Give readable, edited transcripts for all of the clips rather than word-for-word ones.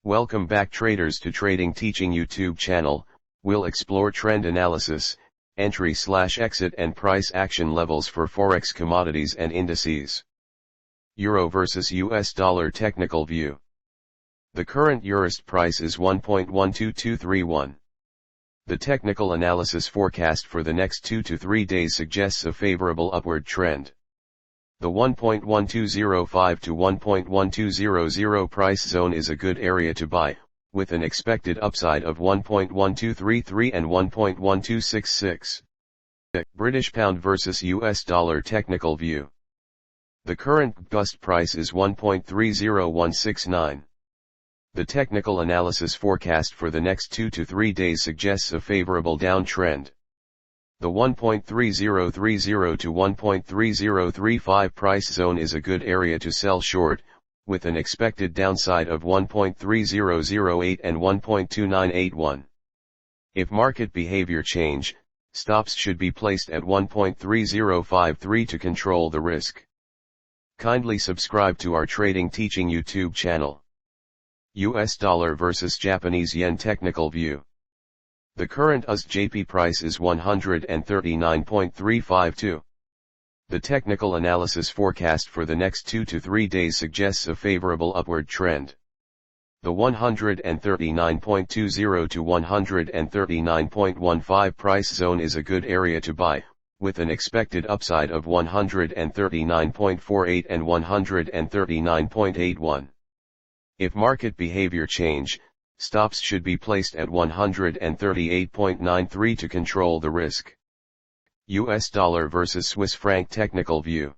Welcome back traders to Trading Teaching YouTube channel. We'll explore trend analysis, entry/exit and price action levels for Forex commodities and indices. Euro versus US dollar technical view. The current EURUSD price is 1.12231. The technical analysis forecast for the next 2 to 3 days suggests a favorable upward trend. The 1.1205 to 1.1200 price zone is a good area to buy, with an expected upside of 1.1233 and 1.1266. British pound versus US dollar technical view. The current AUDUSD price is 1.30169. The technical analysis forecast for the next 2 to 3 days suggests a favorable downtrend. The 1.3030 to 1.3035 price zone is a good area to sell short, with an expected downside of 1.3008 and 1.2981. If market behavior change, stops should be placed at 1.3053 to control the risk. Kindly subscribe to our Trading Teaching YouTube channel. US dollar versus Japanese yen technical view. The current USDJPY price is 139.352. The technical analysis forecast for the next 2 to 3 days suggests a favorable upward trend. The 139.20 to 139.15 price zone is a good area to buy, with an expected upside of 139.48 and 139.81. If market behavior change, stops should be placed at 138.93 to control the risk. US dollar versus Swiss franc technical view.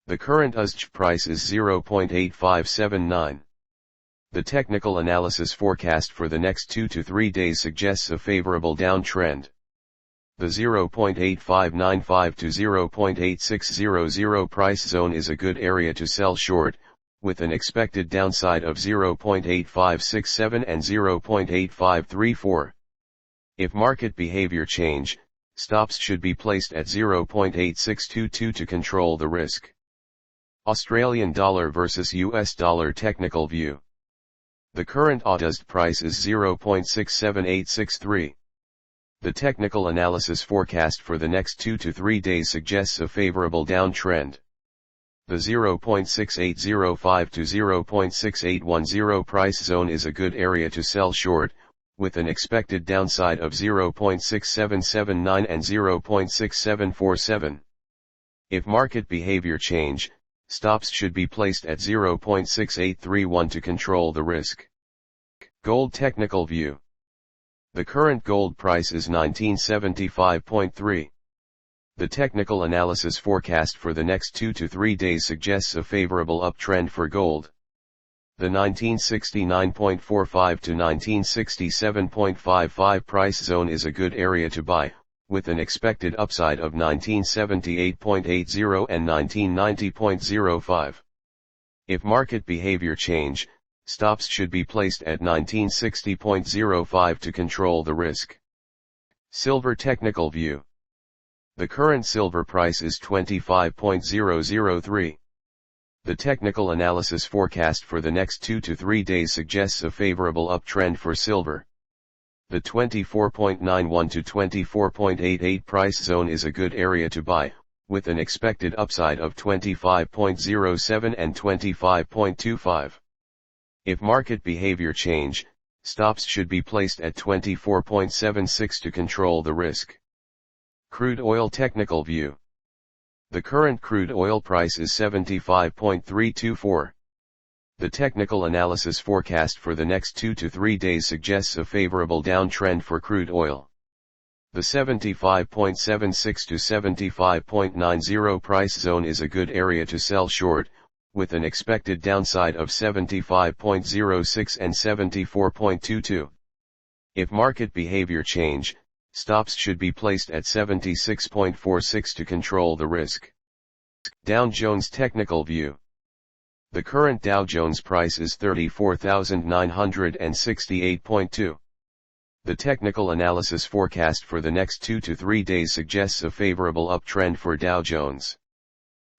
The current USDJPY price is 0.8579. The technical analysis forecast for the next 2 to 3 days suggests a favorable downtrend. The 0.8595 to 0.8600 price zone is a good area to sell short, with an expected downside of 0.8567 and 0.8534. If market behavior change, stops should be placed at 0.8622 to control the risk. Australian dollar versus US dollar technical view. The current AUDUSD price is 0.67863. The technical analysis forecast for the next 2 to 3 days suggests a favorable downtrend. The 0.6805 to 0.6810 price zone is a good area to sell short, with an expected downside of 0.6779 and 0.6747. If market behavior change, stops should be placed at 0.6831 to control the risk. Gold technical view. The current gold price is 1975.3. The technical analysis forecast for the next 2 to 3 days suggests a favorable uptrend for gold. The 1969.45 to 1967.55 price zone is a good area to buy, with an expected upside of 1978.80 and 1990.05. If market behavior change, stops should be placed at 1960.05 to control the risk. Silver technical view. The current silver price is 25.003. The technical analysis forecast for the next 2 to 3 days suggests a favorable uptrend for silver. The 24.91 to 24.88 price zone is a good area to buy, with an expected upside of 25.07 and 25.25. If market behavior change, stops should be placed at 24.76 to control the risk. Crude oil technical view. The current crude oil price is 75.324. The technical analysis forecast for the next 2 to 3 days suggests a favorable downtrend for crude oil. The 75.76 to 75.90 price zone is a good area to sell short, with an expected downside of 75.06 and 74.22. If market behavior change, stops should be placed at 76.46 to control the risk. Dow Jones technical view. The current Dow Jones price is 34,968.2. The technical analysis forecast for the next 2 to 3 days suggests a favorable uptrend for Dow Jones.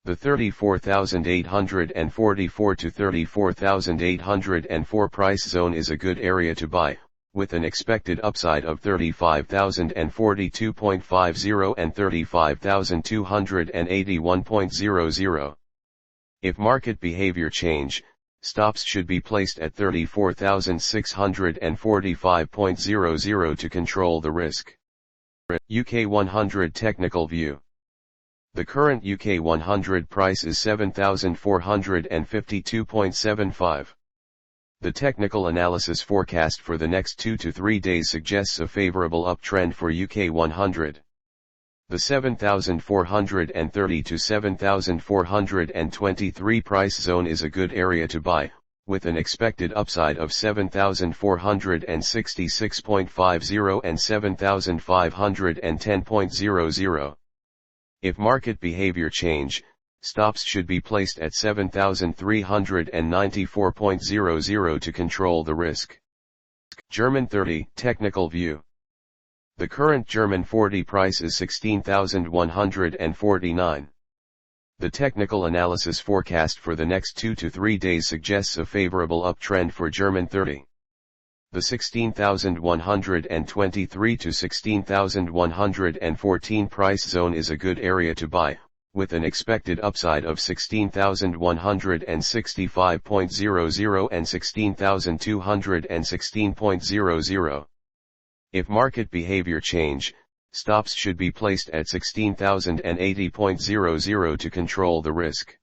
The 34,844 to 34,804 price zone is a good area to buy, with an expected upside of 35,042.50 and 35,281.00. If market behavior change, stops should be placed at 34,645.00 to control the risk. UK 100 Technical View. The current UK 100 price is 7,452.75. The technical analysis forecast for the next 2 to 3 days suggests a favorable uptrend for UK 100. The 7,430 to 7,423 price zone is a good area to buy, with an expected upside of 7,466.50 and 7,510.00. If market behavior change, stops should be placed at 7,394.00 to control the risk. German 30 Technical View. The current German 40 price is 16,149. The technical analysis forecast for the next 2 to 3 days suggests a favorable uptrend for German 30. The 16,123 to 16,114 price zone is a good area to buy, with an expected upside of 16,165.00 and 16,216.00. If market behavior change, stops should be placed at 16,080.00 to control the risk.